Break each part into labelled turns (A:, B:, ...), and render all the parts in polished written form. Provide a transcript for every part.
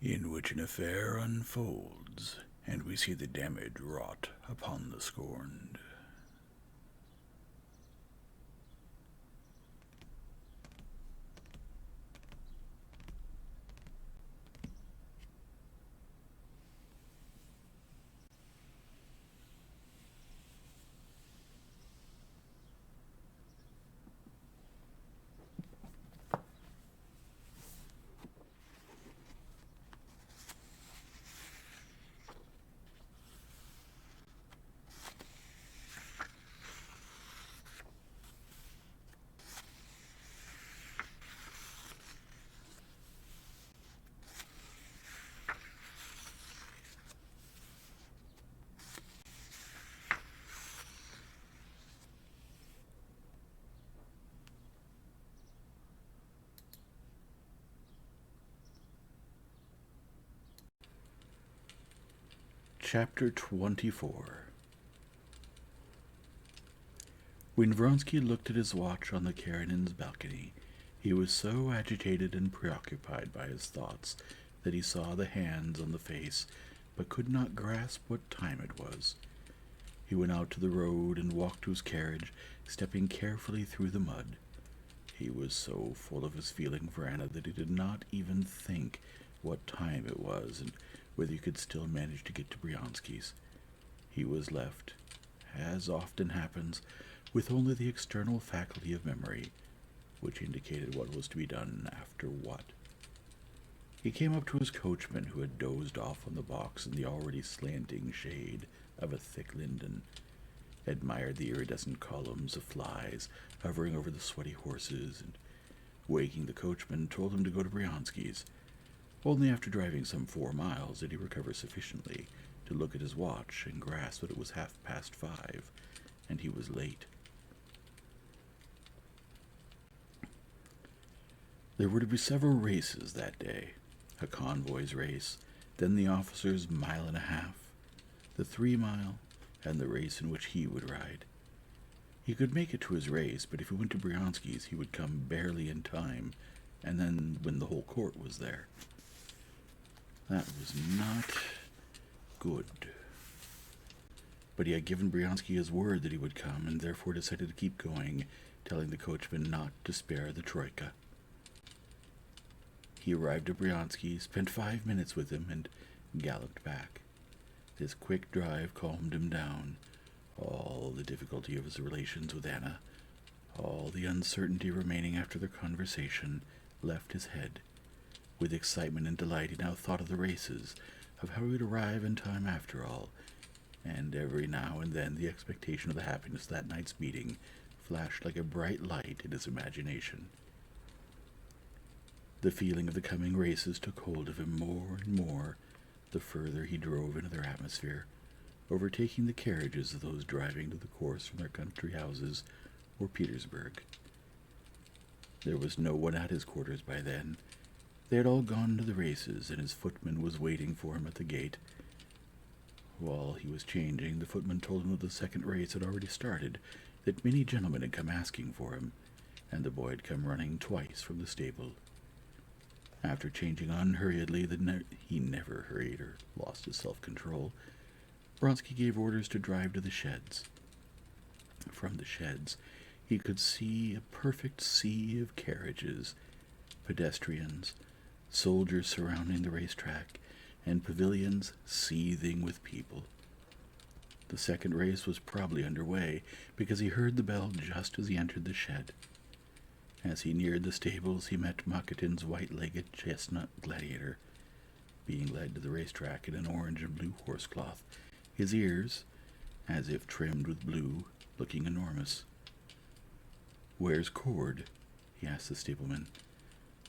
A: in which an affair unfolds, and we see the damage wrought upon the scorned. Chapter 24. When Vronsky looked at his watch on the Karenin's balcony, he was so agitated and preoccupied by his thoughts that he saw the hands on the face, but could not grasp what time it was. He went out to the road and walked to his carriage, stepping carefully through the mud. He was so full of his feeling for Anna that he did not even think what time it was and whether he could still manage to get to Bryansky's. He was left, as often happens, with only the external faculty of memory, which indicated what was to be done after what. He came up to his coachman, who had dozed off on the box in the already slanting shade of a thick linden, admired the iridescent columns of flies hovering over the sweaty horses, and, waking the coachman, told him to go to Bryansky's. Only after driving some 4 miles did he recover sufficiently to look at his watch and grasp that it was 5:30, and he was late. There were to be several races that day: a convoy's race, then the officers' 1.5 miles, the 3-mile, and the race in which he would ride. He could make it to his race, but if he went to Bryansky's he would come barely in time, and then when the whole court was there. That was not good. But he had given Bryansky his word that he would come, and therefore decided to keep going, telling the coachman not to spare the troika. He arrived at Bryansky, spent 5 minutes with him, and galloped back. This quick drive calmed him down. All the difficulty of his relations with Anna, all the uncertainty remaining after their conversation, left his head. With excitement and delight he now thought of the races, of how he would arrive in time after all, and every now and then the expectation of the happiness of that night's meeting flashed like a bright light in his imagination. The feeling of the coming races took hold of him more and more the further he drove into their atmosphere, overtaking the carriages of those driving to the course from their country houses or Petersburg. There was no one at his quarters by then. They had all gone to the races, and his footman was waiting for him at the gate. While he was changing, the footman told him that the second race had already started, that many gentlemen had come asking for him, and the boy had come running twice from the stable. After changing unhurriedly, he never hurried or lost his self-control, Vronsky gave orders to drive to the sheds. From the sheds, he could see a perfect sea of carriages, pedestrians, soldiers surrounding the racetrack, and pavilions seething with people. The second race was probably underway, because he heard the bell just as he entered the shed. As he neared the stables, he met Makitin's white-legged chestnut gladiator, being led to the racetrack in an orange and blue horsecloth, his ears, as if trimmed with blue, looking enormous. "Where's Cord?" he asked the stableman.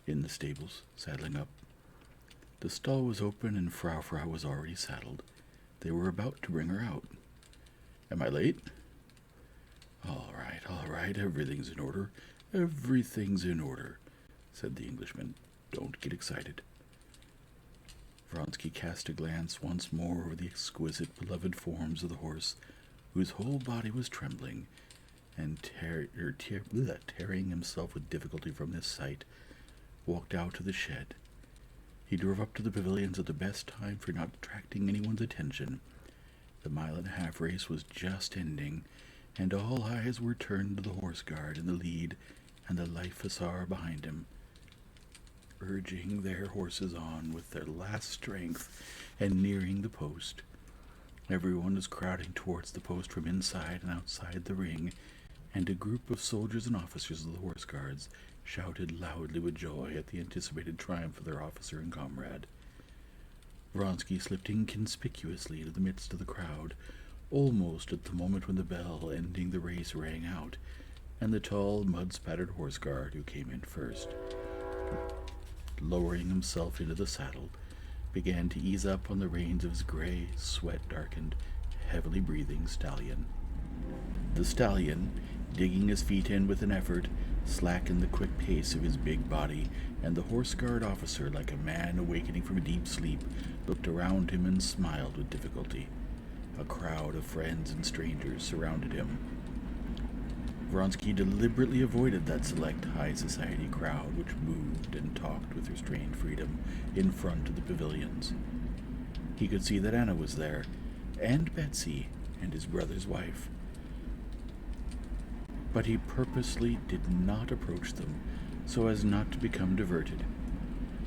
A: "In the stables, saddling up." The stall was open, and Frau was already saddled. They were about to bring her out. "Am I late?" All right, everything's in order. Everything's in order," said the Englishman. "Don't get excited." Vronsky cast a glance once more over the exquisite, beloved forms of the horse, whose whole body was trembling, and tearing himself with difficulty from this sight, walked out to the shed. He drove up to the pavilions at the best time for not attracting anyone's attention. The 1.5-mile race was just ending, and all eyes were turned to the horse guard in the lead and the life hussar behind him, urging their horses on with their last strength and nearing the post. Everyone was crowding towards the post from inside and outside the ring, and a group of soldiers and officers of the horse guards shouted loudly with joy at the anticipated triumph of their officer and comrade. Vronsky slipped inconspicuously into the midst of the crowd, almost at the moment when the bell ending the race rang out, and the tall, mud-spattered horse guard who came in first, lowering himself into the saddle, began to ease up on the reins of his gray, sweat-darkened, heavily breathing stallion. The stallion, digging his feet in with an effort, slackened the quick pace of his big body, and the horse guard officer, like a man awakening from a deep sleep, looked around him and smiled with difficulty. A crowd of friends and strangers surrounded him. Vronsky deliberately avoided that select high society crowd which moved and talked with restrained freedom in front of the pavilions. He could see that Anna was there, and Betsy, and his brother's wife. But he purposely did not approach them so as not to become diverted.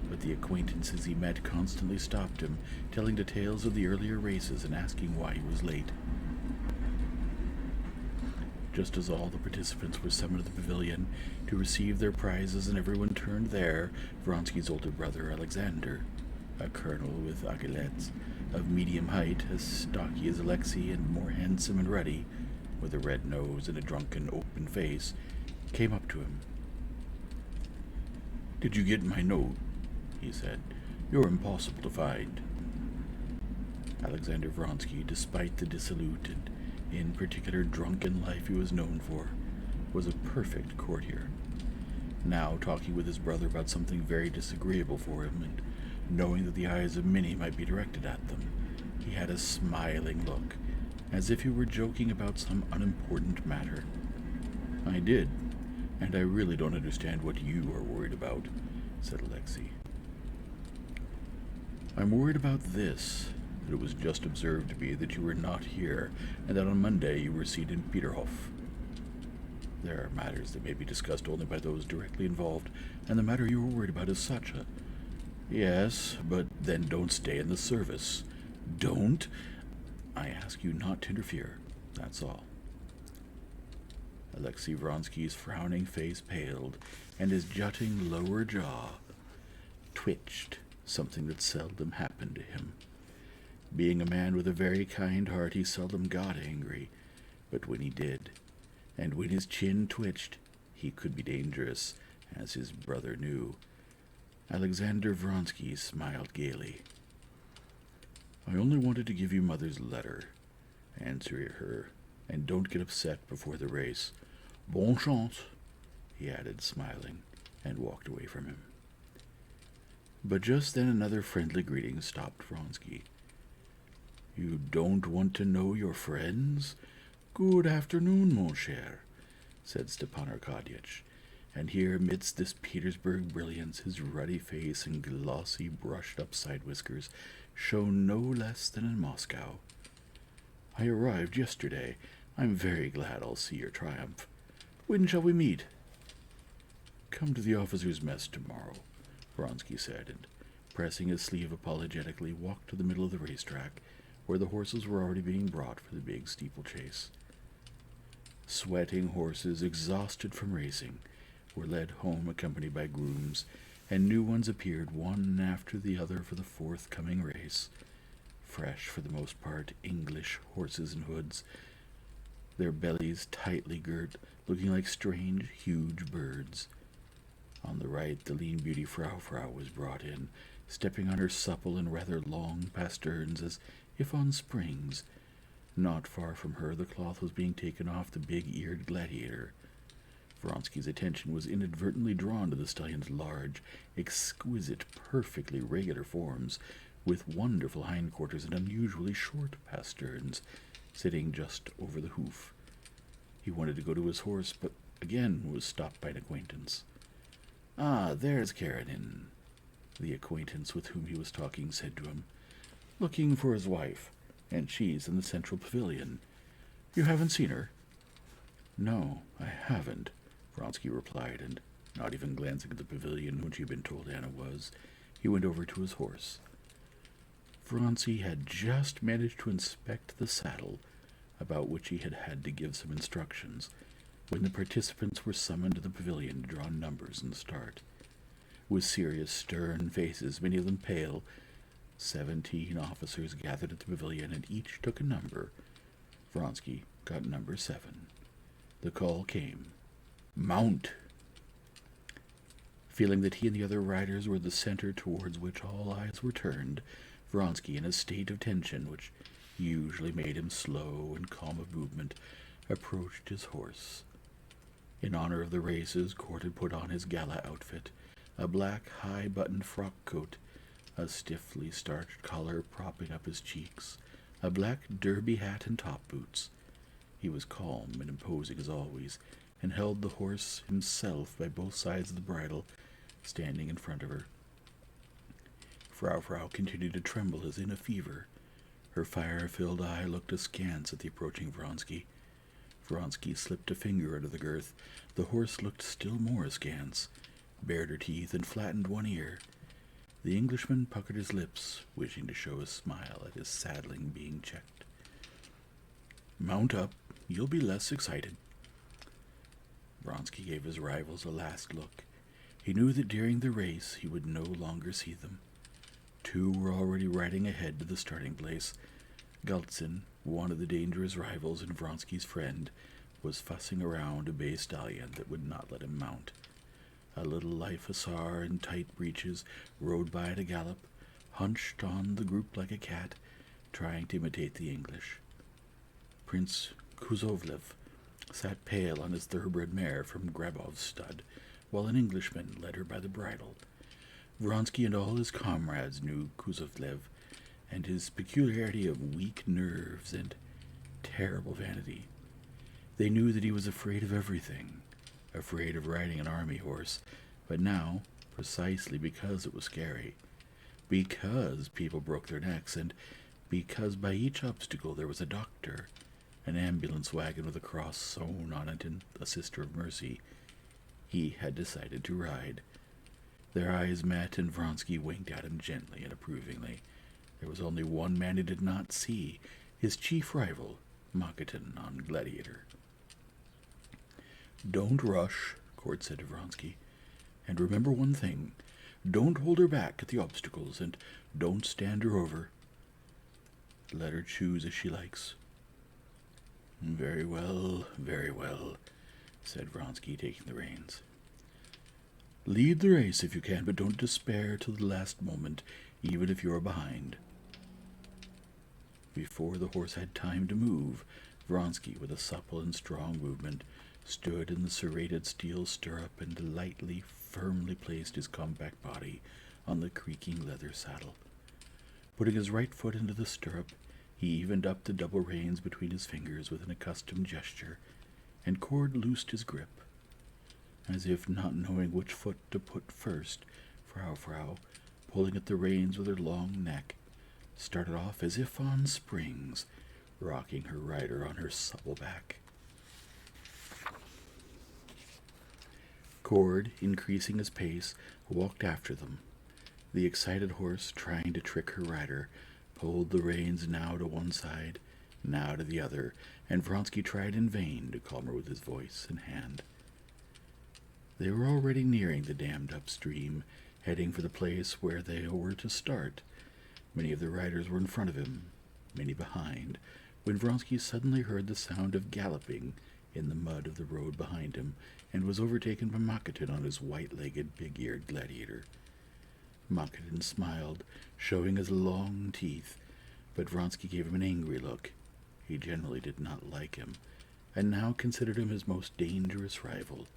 A: But the acquaintances he met constantly stopped him, telling details of the earlier races and asking why he was late. Just as all the participants were summoned to the pavilion to receive their prizes and everyone turned there, Vronsky's older brother Alexander, a colonel with aguilettes, of medium height, as stocky as Alexei and more handsome and ruddy, with a red nose and a drunken, open face, came up to him. "Did you get my note?" he said. "You're impossible to find." Alexander Vronsky, despite the dissolute and in particular drunken life he was known for, was a perfect courtier. Now, talking with his brother about something very disagreeable for him, and knowing that the eyes of many might be directed at them, he had a smiling look, as if he were joking about some unimportant matter. "I did, and I really don't understand what you are worried about," said Alexei. "I'm worried about this, that it was just observed to me that you were not here, and that on Monday you were seen in Peterhof. There are matters that may be discussed only by those directly involved, and the matter you were worried about is such a... Yes, but then don't stay in the service. Don't. I ask you not to interfere, that's all." Alexei Vronsky's frowning face paled, and his jutting lower jaw twitched, something that seldom happened to him. Being a man with a very kind heart, he seldom got angry, but when he did, and when his chin twitched, he could be dangerous, as his brother knew. Alexander Vronsky smiled gaily. "I only wanted to give you Mother's letter. Answer her, and don't get upset before the race. Bonne chance," he added, smiling, and walked away from him. But just then another friendly greeting stopped Vronsky. "You don't want to know your friends? Good afternoon, mon cher," said Stepan Arkadyevitch, and here amidst this Petersburg brilliance his ruddy face and glossy brushed-up side whiskers shone no less than in Moscow. "I arrived yesterday. I'm very glad I'll see your triumph. When shall we meet?" "Come to the officers' mess tomorrow," Vronsky said, and, pressing his sleeve apologetically, walked to the middle of the racetrack, where the horses were already being brought for the big steeplechase. Sweating horses, exhausted from racing, were led home accompanied by grooms, and new ones appeared one after the other for the forthcoming race. Fresh, for the most part, English horses and hoods, their bellies tightly girt, looking like strange, huge birds. On the right, the lean beauty Frau was brought in, stepping on her supple and rather long pasterns as if on springs. Not far from her, the cloth was being taken off the big-eared gladiator. Vronsky's attention was inadvertently drawn to the stallion's large, exquisite, perfectly regular forms, with wonderful hindquarters and unusually short pasterns, sitting just over the hoof. He wanted to go to his horse, but again was stopped by an acquaintance. "Ah, there's Karenina." The acquaintance with whom he was talking said to him, "Looking for his wife, and she's in the central pavilion. You haven't seen her?" "No, I haven't," Vronsky replied, and not even glancing at the pavilion which he had been told Anna was, he went over to his horse. Vronsky had just managed to inspect the saddle, about which he had had to give some instructions, when the participants were summoned to the pavilion to draw numbers and start. With serious, stern faces, many of them pale, 17 officers gathered at the pavilion, and each took a number. Vronsky got number 7. The call came, "Mount!" Feeling that he and the other riders were the center towards which all eyes were turned, Vronsky, in a state of tension which usually made him slow and calm of movement, approached his horse. In honor of the races, Cord had put on his gala outfit, a black high-buttoned frock coat, a stiffly starched collar propping up his cheeks, a black derby hat and top boots. He was calm and imposing as always, and held the horse himself by both sides of the bridle, standing in front of her. Frau continued to tremble as in a fever. Her fire-filled eye looked askance at the approaching Vronsky. Vronsky slipped a finger under the girth. The horse looked still more askance, bared her teeth, and flattened one ear. The Englishman puckered his lips, wishing to show a smile at his saddling being checked. "Mount up. You'll be less excited." Vronsky gave his rivals a last look. He knew that during the race he would no longer see them. 2 were already riding ahead to the starting place. Galtzin, one of the dangerous rivals and Vronsky's friend, was fussing around a bay stallion that would not let him mount. A little life hussar in tight breeches rode by at a gallop, hunched on the group like a cat, trying to imitate the English. Prince Kuzovlev sat pale on his thoroughbred mare from Grabov's stud, while an Englishman led her by the bridle. Vronsky and all his comrades knew Kuzovlev, and his peculiarity of weak nerves and terrible vanity. They knew that he was afraid of everything, afraid of riding an army horse, but now, precisely because it was scary, because people broke their necks, and because by each obstacle there was a doctor, an ambulance wagon with a cross sewn on it and a sister of mercy, he had decided to ride. Their eyes met, and Vronsky winked at him gently and approvingly. There was only one man he did not see, his chief rival, Makitin on Gladiator. "Don't rush," Cord said to Vronsky, "and remember one thing. Don't hold her back at the obstacles, and don't stand her over. Let her choose as she likes." Very well, said Vronsky, taking the reins. "Lead the race if you can, but don't despair till the last moment, even if you are behind." Before the horse had time to move, Vronsky, with a supple and strong movement, stood in the serrated steel stirrup and lightly, firmly placed his compact body on the creaking leather saddle. Putting his right foot into the stirrup, he evened up the double reins between his fingers with an accustomed gesture, and Cord loosed his grip. As if not knowing which foot to put first, Frau, pulling at the reins with her long neck, started off as if on springs, rocking her rider on her supple back. Cord, increasing his pace, walked after them. The excited horse, trying to trick her rider, pulled the reins now to one side, now to the other, and Vronsky tried in vain to calm her with his voice and hand. They were already nearing the dammed-up stream, heading for the place where they were to start. Many of the riders were in front of him, many behind, when Vronsky suddenly heard the sound of galloping in the mud of the road behind him, and was overtaken by Makitin on his white-legged, big-eared Gladiator. Makitin smiled, showing his long teeth, but Vronsky gave him an angry look. He generally did not like him, and now considered him his most dangerous rival,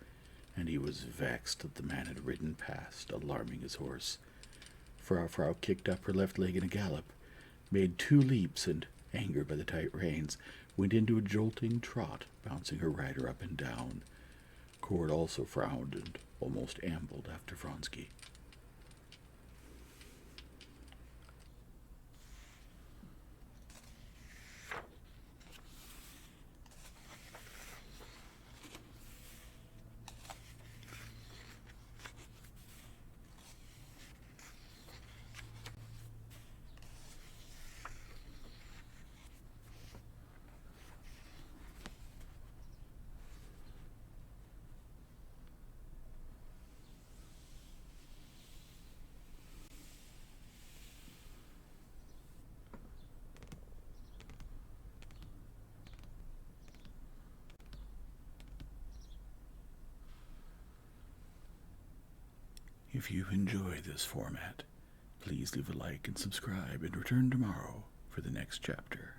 A: and he was vexed that the man had ridden past, alarming his horse. Frau kicked up her left leg in a gallop, made 2 leaps, and, angered by the tight reins, went into a jolting trot, bouncing her rider up and down. Cord also frowned and almost ambled after Vronsky. If you've enjoyed this format, please leave a like and subscribe and return tomorrow for the next chapter.